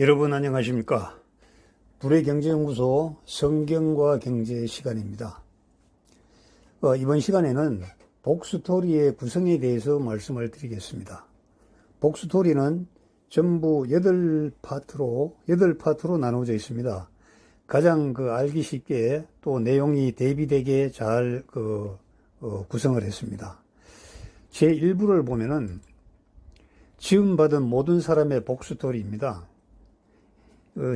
여러분 안녕하십니까? 불의경제연구소 성경과 경제 시간입니다. 이번 시간에는 복스토리의 구성에 대해서 말씀을 드리겠습니다. 복스토리는 전부 8파트로 나누어져 있습니다. 가장 알기 쉽게 또 내용이 대비되게 잘 구성을 했습니다. 제 1부를 보면은 지음받은 모든 사람의 복스토리입니다.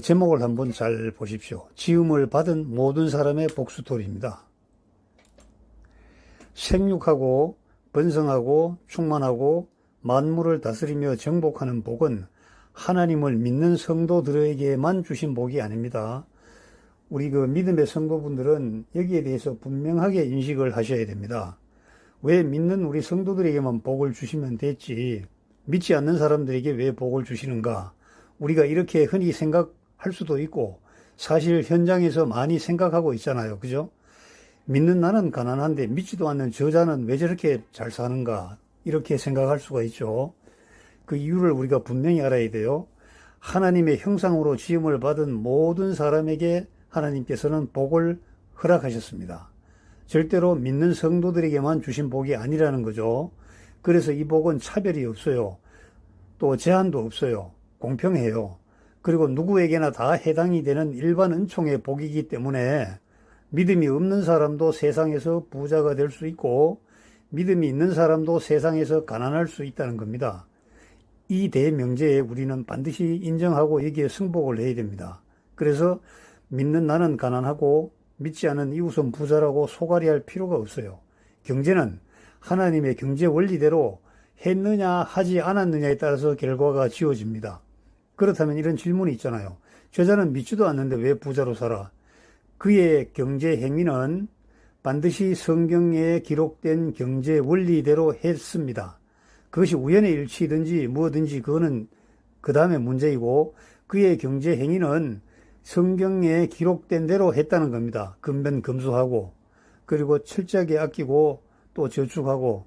제목을 한번 잘 보십시오. 지음을 받은 모든 사람의 복스토리입니다. 생육하고 번성하고 충만하고 만물을 다스리며 정복하는 복은 하나님을 믿는 성도들에게만 주신 복이 아닙니다. 우리 믿음의 성도분들은 여기에 대해서 분명하게 인식을 하셔야 됩니다. 왜 믿는 우리 성도들에게만 복을 주시면 됐지 믿지 않는 사람들에게 왜 복을 주시는가? 우리가 이렇게 흔히 생각할 수도 있고 사실 현장에서 많이 생각하고 있잖아요. 그죠? 믿는 나는 가난한데 믿지도 않는 저자는 왜 저렇게 잘 사는가? 이렇게 생각할 수가 있죠. 그 이유를 우리가 분명히 알아야 돼요. 하나님의 형상으로 지음을 받은 모든 사람에게 하나님께서는 복을 허락하셨습니다. 절대로 믿는 성도들에게만 주신 복이 아니라는 거죠. 그래서 이 복은 차별이 없어요. 또 제한도 없어요. 공평해요. 그리고 누구에게나 다 해당이 되는 일반 은총의 복이기 때문에 믿음이 없는 사람도 세상에서 부자가 될 수 있고 믿음이 있는 사람도 세상에서 가난할 수 있다는 겁니다. 이 대명제에 우리는 반드시 인정하고 여기에 승복을 해야 됩니다. 그래서 믿는 나는 가난하고 믿지 않은 이웃은 부자라고 소갈이할 필요가 없어요. 경제는 하나님의 경제 원리대로 했느냐 하지 않았느냐에 따라서 결과가 지어집니다. 그렇다면 이런 질문이 있잖아요. 저자는 믿지도 않는데 왜 부자로 살아? 그의 경제 행위는 반드시 성경에 기록된 경제 원리대로 했습니다. 그것이 우연의 일치든지 뭐든지 그거는 그 다음에 문제이고 그의 경제 행위는 성경에 기록된 대로 했다는 겁니다. 근변검수하고 그리고 철저하게 아끼고 또 저축하고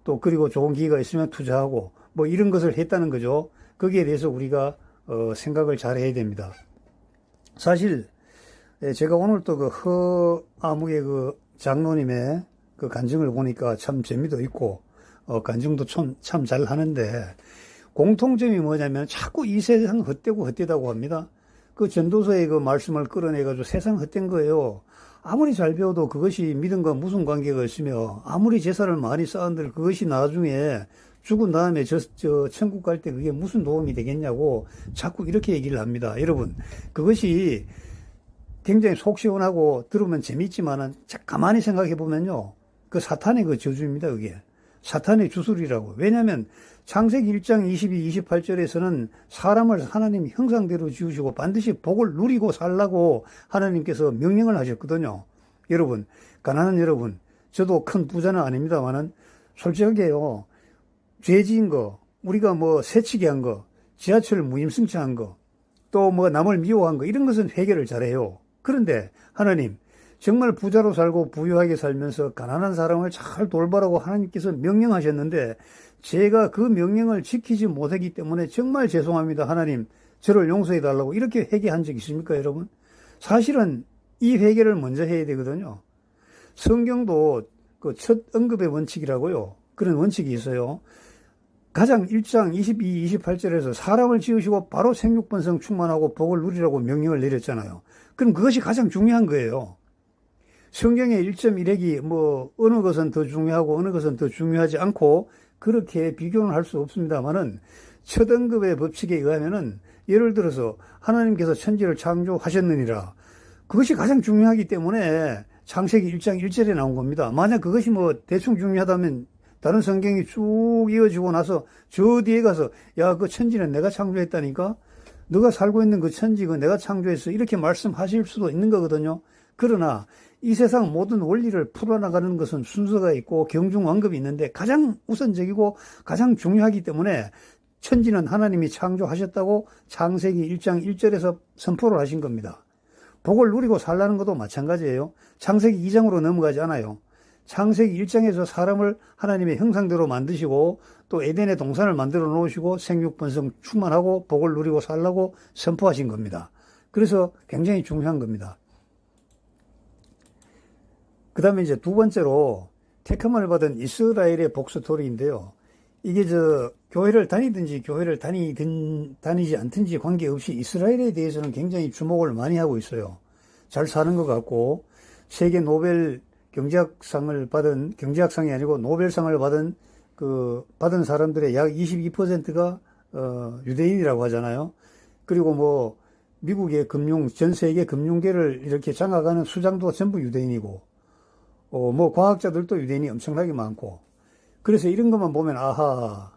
또 그리고 좋은 기회가 있으면 투자하고 뭐 이런 것을 했다는 거죠. 거기에 대해서 우리가 생각을 잘 해야 됩니다. 사실 제가 오늘 또 허아무개 장로님의 간증을 보니까 참 재미도 있고 간증도 참 잘 하는데 공통점이 뭐냐면 자꾸 이 세상 헛되고 헛되다고 합니다. 전도서의 말씀을 끌어내가지고 세상 헛된 거예요. 아무리 잘 배워도 그것이 믿음과 무슨 관계가 있으며 아무리 제사를 많이 쌓은들 그것이 나중에 죽은 다음에 천국 갈 때 그게 무슨 도움이 되겠냐고 자꾸 이렇게 얘기를 합니다. 여러분 그것이 굉장히 속 시원하고 들으면 재밌지만은 가만히 생각해 보면요. 사탄의 저주입니다. 그게. 사탄의 주술이라고. 왜냐하면 창세기 1장 22, 28절에서는 사람을 하나님 형상대로 지으시고 반드시 복을 누리고 살라고 하나님께서 명령을 하셨거든요. 여러분, 가난한 여러분, 저도 큰 부자는 아닙니다만은 솔직하게요. 죄 지은 거, 우리가 새치기 한 거, 지하철 무임승차한 거, 또 남을 미워한 거 이런 것은 해결을 잘해요. 그런데 하나님 정말 부자로 살고 부유하게 살면서 가난한 사람을 잘 돌보라고 하나님께서 명령하셨는데 제가 그 명령을 지키지 못하기 때문에 정말 죄송합니다. 하나님 저를 용서해 달라고 이렇게 회개한 적 있습니까 여러분? 사실은 이 회개를 먼저 해야 되거든요. 성경도 첫 언급의 원칙이라고요. 그런 원칙이 있어요. 가장 1장 22, 28절에서 사람을 지으시고 바로 생육번성 충만하고 복을 누리라고 명령을 내렸잖아요. 그럼 그것이 가장 중요한 거예요. 성경의 1.1핵이 어느 것은 더 중요하고 어느 것은 더 중요하지 않고 그렇게 비교는 할 수 없습니다만은 첫 언급의 법칙에 의하면은 예를 들어서 하나님께서 천지를 창조하셨느니라. 그것이 가장 중요하기 때문에 창세기 1장 1절에 나온 겁니다. 만약 그것이 대충 중요하다면 다른 성경이 쭉 이어지고 나서 저 뒤에 가서 야, 그 천지는 내가 창조했다니까? 너가 살고 있는 그 천지 내가 창조했어. 이렇게 말씀하실 수도 있는 거거든요. 그러나 이 세상 모든 원리를 풀어나가는 것은 순서가 있고 경중왕급이 있는데 가장 우선적이고 가장 중요하기 때문에 천지는 하나님이 창조하셨다고 창세기 1장 1절에서 선포를 하신 겁니다. 복을 누리고 살라는 것도 마찬가지예요. 창세기 2장으로 넘어가지 않아요. 창세기 1장에서 사람을 하나님의 형상대로 만드시고 또 에덴의 동산을 만들어 놓으시고 생육번성 충만하고 복을 누리고 살라고 선포하신 겁니다. 그래서 굉장히 중요한 겁니다. 그 다음에 이제 두 번째로 택함을 받은 이스라엘의 복 스토리인데요. 이게 교회를 다니든지 교회를 다니지 않든지 관계없이 이스라엘에 대해서는 굉장히 주목을 많이 하고 있어요. 잘 사는 것 같고, 세계 노벨 경제학상이 아니고 노벨상을 받은 사람들의 약 22%가 유대인이라고 하잖아요. 그리고 미국의 전 세계 금융계를 이렇게 장악하는 수장도 전부 유대인이고, 과학자들도 유대인이 엄청나게 많고, 그래서 이런 것만 보면, 아하,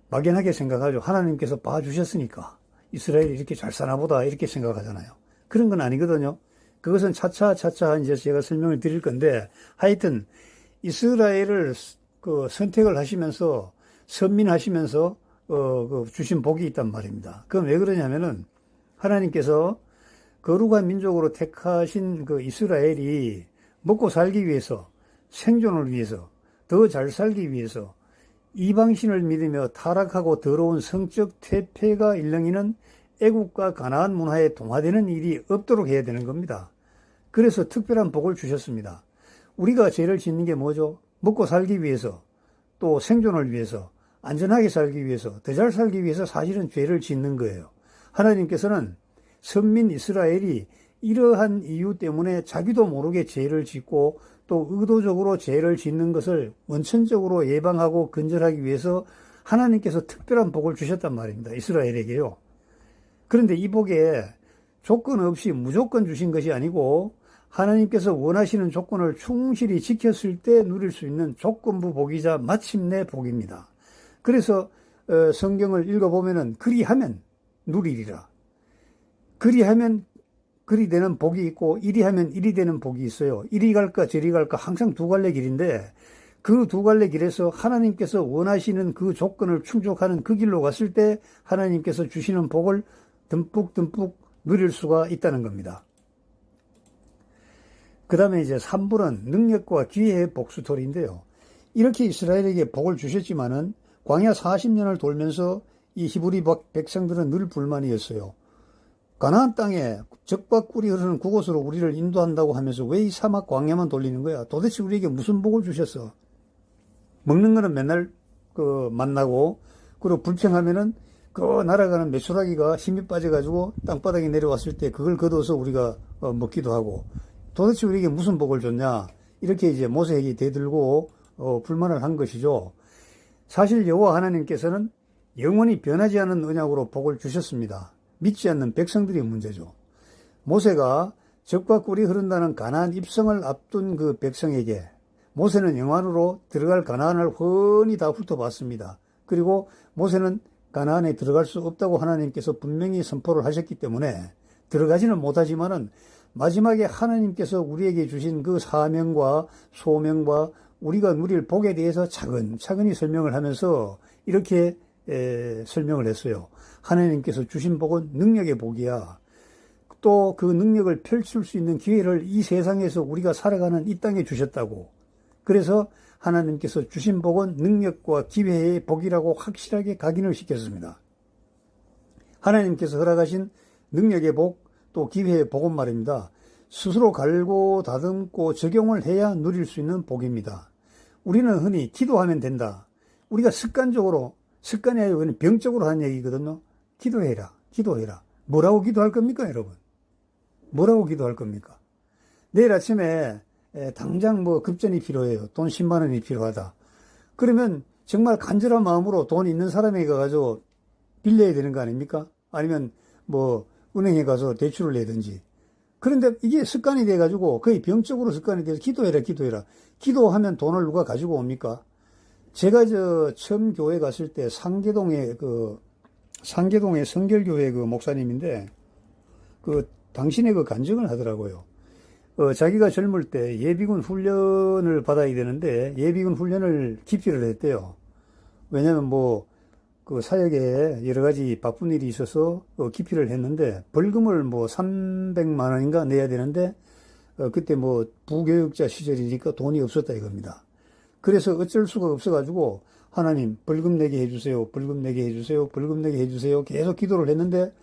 막연하게 생각하죠. 하나님께서 봐주셨으니까 이스라엘이 이렇게 잘 사나 보다, 이렇게 생각하잖아요. 그런 건 아니거든요. 그것은 차차 이제 제가 설명을 드릴 건데, 하여튼, 이스라엘을 선택을 하시면서, 선민하시면서, 주신 복이 있단 말입니다. 그건 왜 그러냐면은, 하나님께서 거룩한 민족으로 택하신 이스라엘이 먹고 살기 위해서, 생존을 위해서, 더 잘 살기 위해서 이방신을 믿으며 타락하고 더러운 성적 퇴폐가 일렁이는 애국과 가나안 문화에 동화되는 일이 없도록 해야 되는 겁니다. 그래서 특별한 복을 주셨습니다. 우리가 죄를 짓는 게 뭐죠? 먹고 살기 위해서, 또 생존을 위해서, 안전하게 살기 위해서, 더 잘 살기 위해서 사실은 죄를 짓는 거예요. 하나님께서는 선민 이스라엘이 이러한 이유 때문에 자기도 모르게 죄를 짓고 또 의도적으로 죄를 짓는 것을 원천적으로 예방하고 근절하기 위해서 하나님께서 특별한 복을 주셨단 말입니다. 이스라엘에게요. 그런데 이 복에 조건 없이 무조건 주신 것이 아니고 하나님께서 원하시는 조건을 충실히 지켰을 때 누릴 수 있는 조건부 복이자 마침내 복입니다. 그래서 성경을 읽어보면은 그리하면 누리리라. 그리하면 그리 되는 복이 있고 이리 하면 이리 되는 복이 있어요. 이리 갈까 저리 갈까 항상 두 갈래 길인데 그 두 갈래 길에서 하나님께서 원하시는 그 조건을 충족하는 그 길로 갔을 때 하나님께서 주시는 복을 듬뿍 누릴 수가 있다는 겁니다. 그 다음에 이제 3부는 능력과 기회의 복 스토리인데요. 이렇게 이스라엘에게 복을 주셨지만은 광야 40년을 돌면서 이 히브리 백성들은 늘 불만이었어요. 가나안 땅에 적과 꿀이 흐르는 그곳으로 우리를 인도한다고 하면서 왜 이 사막 광야만 돌리는 거야? 도대체 우리에게 무슨 복을 주셨어? 먹는 거는 맨날 만나고, 그리고 불평하면은 날아가는 메추라기가 힘이 빠져가지고 땅바닥에 내려왔을 때 그걸 걷어서 우리가 먹기도 하고, 도대체 우리에게 무슨 복을 줬냐? 이렇게 이제 모세에게 대들고 불만을 한 것이죠. 사실 여호와 하나님께서는 영원히 변하지 않는 언약으로 복을 주셨습니다. 믿지 않는 백성들이 문제죠. 모세가 적과 꿀이 흐른다는 가나안 입성을 앞둔 그 백성에게 모세는 영안으로 들어갈 가나안을 훤히 다 훑어봤습니다. 그리고 모세는 가나안에 들어갈 수 없다고 하나님께서 분명히 선포를 하셨기 때문에 들어가지는 못하지만은 마지막에 하나님께서 우리에게 주신 그 사명과 소명과 우리가 누릴 복에 대해서 차근차근히 설명을 하면서 이렇게 설명을 했어요. 하나님께서 주신 복은 능력의 복이야. 또 그 능력을 펼칠 수 있는 기회를 이 세상에서 우리가 살아가는 이 땅에 주셨다고. 그래서 하나님께서 주신 복은 능력과 기회의 복이라고 확실하게 각인을 시켰습니다. 하나님께서 허락하신 능력의 복, 또 기회의 복은 말입니다. 스스로 갈고 다듬고 적용을 해야 누릴 수 있는 복입니다. 우리는 흔히 기도하면 된다. 우리가 습관이 아니고 병적으로 하는 얘기거든요. 기도해라. 뭐라고 기도할 겁니까, 여러분? 뭐라고 기도할 겁니까? 내일 아침에 당장 급전이 필요해요. 돈 10만 원이 필요하다. 그러면 정말 간절한 마음으로 돈 있는 사람에게 가서 빌려야 되는 거 아닙니까? 아니면 은행에 가서 대출을 내든지. 그런데 이게 습관이 돼가지고 거의 병적으로 습관이 돼서 기도해라. 기도하면 돈을 누가 가지고 옵니까? 제가 처음 교회 갔을 때 상계동의 성결교회 목사님인데 당신의 간증을 하더라고요. 자기가 젊을 때 예비군 훈련을 받아야 되는데 예비군 훈련을 기피를 했대요. 왜냐면 사역에 여러 가지 바쁜 일이 있어서 기피를 했는데 벌금을 300만 원인가 내야 되는데 그때 뭐 부교육자 시절이니까 돈이 없었다 이겁니다. 그래서 어쩔 수가 없어가지고 하나님 벌금 내게 해주세요. 벌금 내게 해주세요. 벌금 내게 해주세요. 계속 기도를 했는데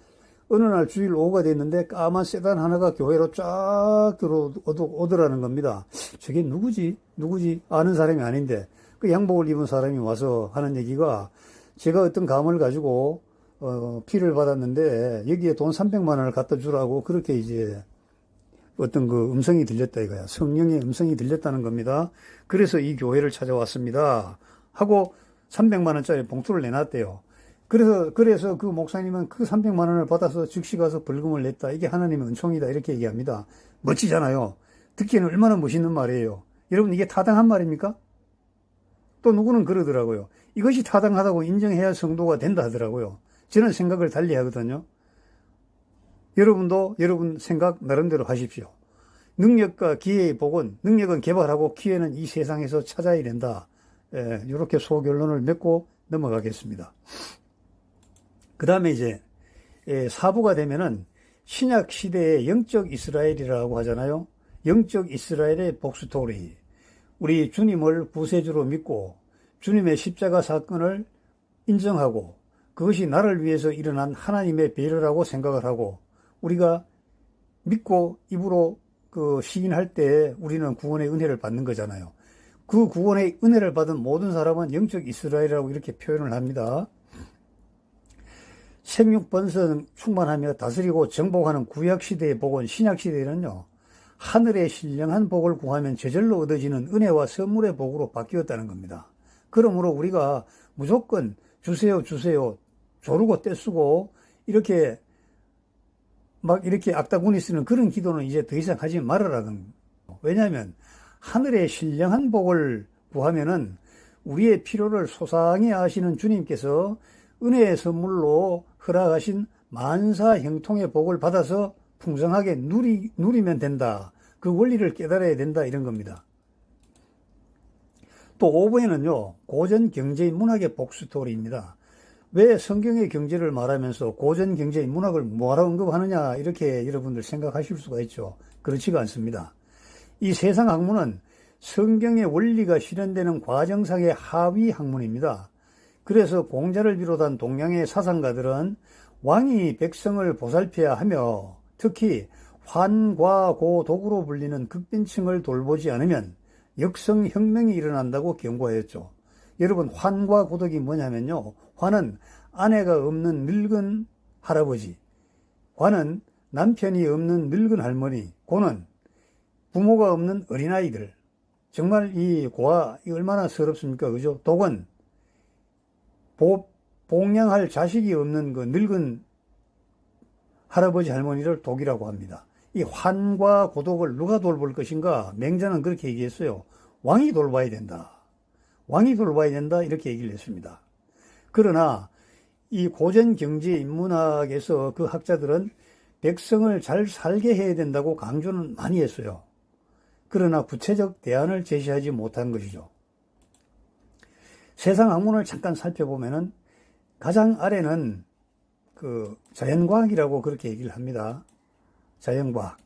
어느 날 주일 오후가 됐는데 까만 세단 하나가 교회로 쫙 들어오더라는 겁니다. 저게 누구지? 아는 사람이 아닌데 그 양복을 입은 사람이 와서 하는 얘기가 제가 어떤 감을 가지고 피를 받았는데 여기에 돈 300만 원을 갖다 주라고 그렇게 이제 어떤 그 음성이 들렸다 이거야. 성령의 음성이 들렸다는 겁니다. 그래서 이 교회를 찾아왔습니다. 하고 300만 원짜리 봉투를 내놨대요. 그래서 그 목사님은 그 300만 원을 받아서 즉시 가서 벌금을 냈다. 이게 하나님의 은총이다. 이렇게 얘기합니다. 멋지잖아요. 듣기에는 얼마나 멋있는 말이에요. 여러분 이게 타당한 말입니까? 또 누구는 그러더라고요. 이것이 타당하다고 인정해야 성도가 된다 하더라고요. 저는 생각을 달리 하거든요. 여러분도 여러분 생각 나름대로 하십시오. 능력과 기회의 복은, 능력은 개발하고 기회는 이 세상에서 찾아야 된다. 이렇게 소결론을 맺고 넘어가겠습니다. 그 다음에 이제 4부가 되면은 신약 시대의 영적 이스라엘이라고 하잖아요. 영적 이스라엘의 복스토리. 우리 주님을 구세주로 믿고 주님의 십자가 사건을 인정하고 그것이 나를 위해서 일어난 하나님의 배려라고 생각을 하고 우리가 믿고 입으로 그 시인할 때 우리는 구원의 은혜를 받는 거잖아요. 그 구원의 은혜를 받은 모든 사람은 영적 이스라엘이라고 이렇게 표현을 합니다. 생육 번성 충만하며 다스리고 정복하는 구약시대의 복은 신약시대에는요. 하늘의 신령한 복을 구하면 저절로 얻어지는 은혜와 선물의 복으로 바뀌었다는 겁니다. 그러므로 우리가 무조건 주세요 조르고 떼쓰고 이렇게 막 이렇게 악다구니 쓰는 그런 기도는 이제 더 이상 하지 말아라는 거예요. 왜냐하면 하늘의 신령한 복을 구하면은 우리의 필요를 소상히 아시는 주님께서 은혜의 선물로 허락하신 만사 형통의 복을 받아서 풍성하게 누리면 된다. 그 원리를 깨달아야 된다 이런 겁니다. 또 5부에는요. 고전 경제의 문학의 복스토리입니다. 왜 성경의 경제를 말하면서 고전 경제의 문학을 뭐하러 언급하느냐 이렇게 여러분들 생각하실 수가 있죠. 그렇지가 않습니다. 이 세상 학문은 성경의 원리가 실현되는 과정상의 하위 학문입니다. 그래서 공자를 비롯한 동양의 사상가들은 왕이 백성을 보살펴야 하며 특히 환과고독으로 불리는 극빈층을 돌보지 않으면 역성혁명이 일어난다고 경고하였죠. 여러분 환과고독이 뭐냐면요. 환은 아내가 없는 늙은 할아버지, 과는 남편이 없는 늙은 할머니, 고는 부모가 없는 어린아이들. 정말 이 고아 얼마나 서럽습니까? 그죠? 독은 봉양할 자식이 없는 그 늙은 할아버지 할머니를 독이라고 합니다. 이 환과 고독을 누가 돌볼 것인가? 맹자는 그렇게 얘기했어요. 왕이 돌봐야 된다. 왕이 돌봐야 된다. 이렇게 얘기를 했습니다. 그러나 이 고전 경제 인문학에서 그 학자들은 백성을 잘 살게 해야 된다고 강조는 많이 했어요. 그러나 구체적 대안을 제시하지 못한 것이죠. 세상 학문을 잠깐 살펴보면은 가장 아래는 그 자연과학이라고 그렇게 얘기를 합니다. 자연과학.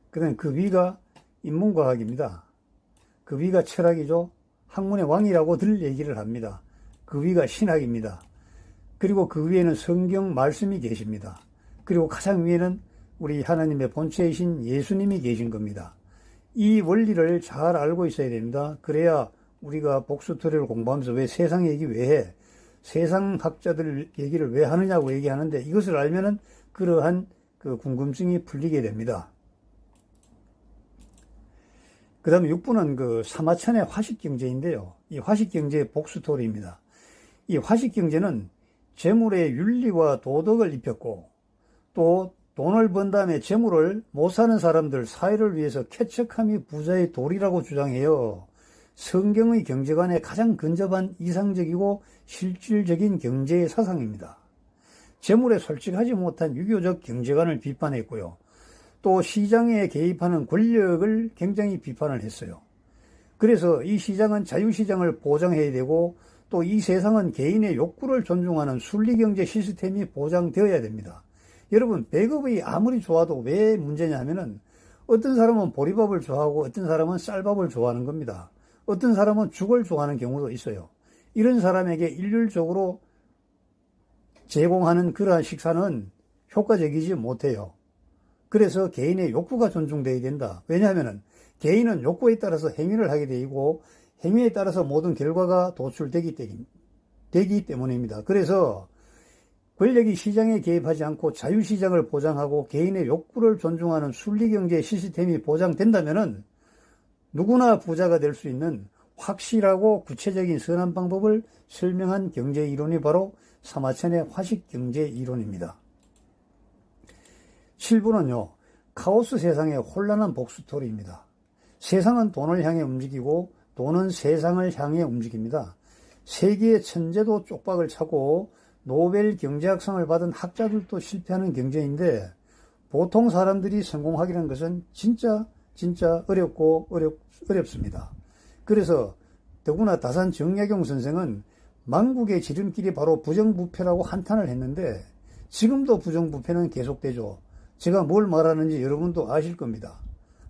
그다음에 그 위가 인문과학입니다. 그 위가 철학이죠. 학문의 왕이라고들 얘기를 합니다. 그 위가 신학입니다. 그리고 그 위에는 성경 말씀이 계십니다. 그리고 가장 위에는 우리 하나님의 본체이신 예수님이 계신 겁니다. 이 원리를 잘 알고 있어야 됩니다. 그래야 우리가 복수토리를 공부하면서 왜 세상 얘기 왜 해? 세상 학자들 얘기를 왜 하느냐고 얘기하는데 이것을 알면은 그러한 그 궁금증이 풀리게 됩니다. 그 다음에 6부는 그 사마천의 화식경제인데요. 이 화식경제의 복수토리입니다. 이 화식경제는 재물의 윤리와 도덕을 입혔고 또 돈을 번 다음에 재물을 못 사는 사람들 사회를 위해서 쾌척함이 부자의 도리라고 주장해요. 성경의 경제관에 가장 근접한 이상적이고 실질적인 경제의 사상입니다. 재물에 솔직하지 못한 유교적 경제관을 비판했고요. 또 시장에 개입하는 권력을 굉장히 비판을 했어요. 그래서 이 시장은 자유시장을 보장해야 되고 또 이 세상은 개인의 욕구를 존중하는 순리경제 시스템이 보장되어야 됩니다. 여러분 배급이 아무리 좋아도 왜 문제냐 하면은 어떤 사람은 보리밥을 좋아하고 어떤 사람은 쌀밥을 좋아하는 겁니다. 어떤 사람은 죽을 좋아하는 경우도 있어요. 이런 사람에게 일률적으로 제공하는 그러한 식사는 효과적이지 못해요. 그래서 개인의 욕구가 존중되어야 된다. 왜냐하면 개인은 욕구에 따라서 행위를 하게 되고 행위에 따라서 모든 결과가 도출되기 때문입니다. 그래서 권력이 시장에 개입하지 않고 자유시장을 보장하고 개인의 욕구를 존중하는 순리경제 시스템이 보장된다면 누구나 부자가 될 수 있는 확실하고 구체적인 선한 방법을 설명한 경제이론이 바로 사마천의 화식경제이론입니다. 7부는요, 카오스 세상의 혼란한 복수토리입니다. 세상은 돈을 향해 움직이고 돈은 세상을 향해 움직입니다. 세계의 천재도 쪽박을 차고 노벨 경제학상을 받은 학자들도 실패하는 경제인데 보통 사람들이 성공하기라는 것은 진짜 어렵습니다. 그래서 더구나 다산 정약용 선생은 만국의 지름길이 바로 부정부패라고 한탄을 했는데 지금도 부정부패는 계속되죠. 제가 뭘 말하는지 여러분도 아실 겁니다.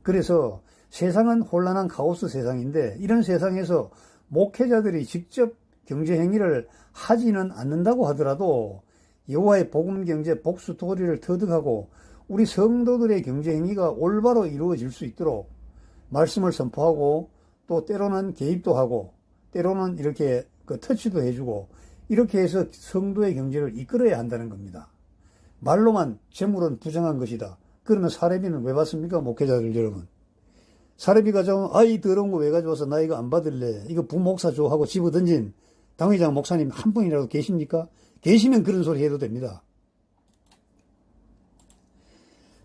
그래서 세상은 혼란한 카오스 세상인데 이런 세상에서 목회자들이 직접 경제행위를 하지는 않는다고 하더라도 여호와의 복음경제 복수도리를 터득하고 우리 성도들의 경제행위가 올바로 이루어질 수 있도록 말씀을 선포하고 또 때로는 개입도 하고 때로는 이렇게 터치도 해주고 이렇게 해서 성도의 경제를 이끌어야 한다는 겁니다. 말로만 재물은 부정한 것이다. 그러면 사례비는 왜 받습니까? 목회자들 여러분. 사례비 가져오면 이 더러운 거 왜 가져와서 나 이거 안 받을래. 이거 부목사 줘 하고 집어던진 당회장 목사님 한 분이라도 계십니까? 계시면 그런 소리 해도 됩니다.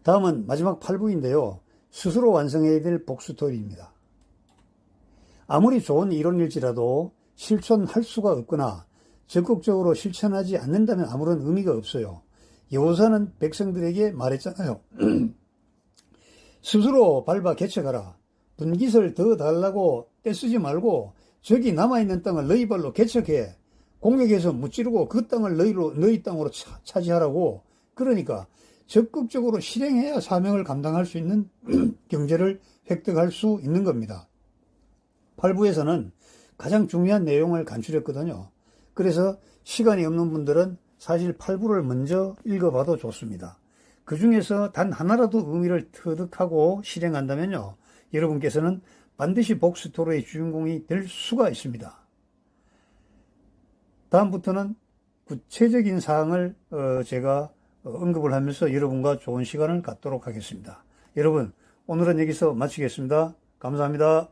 다음은 마지막 8부인데요. 스스로 완성해야 될 복수토리입니다. 아무리 좋은 이론일지라도 실천할 수가 없거나 적극적으로 실천하지 않는다면 아무런 의미가 없어요. 여호사는 백성들에게 말했잖아요. 스스로 밟아 개척하라. 분깃을 더 달라고 떼쓰지 말고 저기 남아있는 땅을 너희 발로 개척해. 공격해서 무찌르고 그 땅을 너희 땅으로 차지하라고. 그러니까 적극적으로 실행해야 사명을 감당할 수 있는 경제를 획득할 수 있는 겁니다. 8부에서는 가장 중요한 내용을 간추렸거든요. 그래서 시간이 없는 분들은 사실 8부를 먼저 읽어봐도 좋습니다. 그 중에서 단 하나라도 의미를 터득하고 실행한다면요, 여러분께서는 반드시 복수토로의 주인공이 될 수가 있습니다. 다음부터는 구체적인 사항을 제가 언급을 하면서 여러분과 좋은 시간을 갖도록 하겠습니다. 여러분, 오늘은 여기서 마치겠습니다. 감사합니다.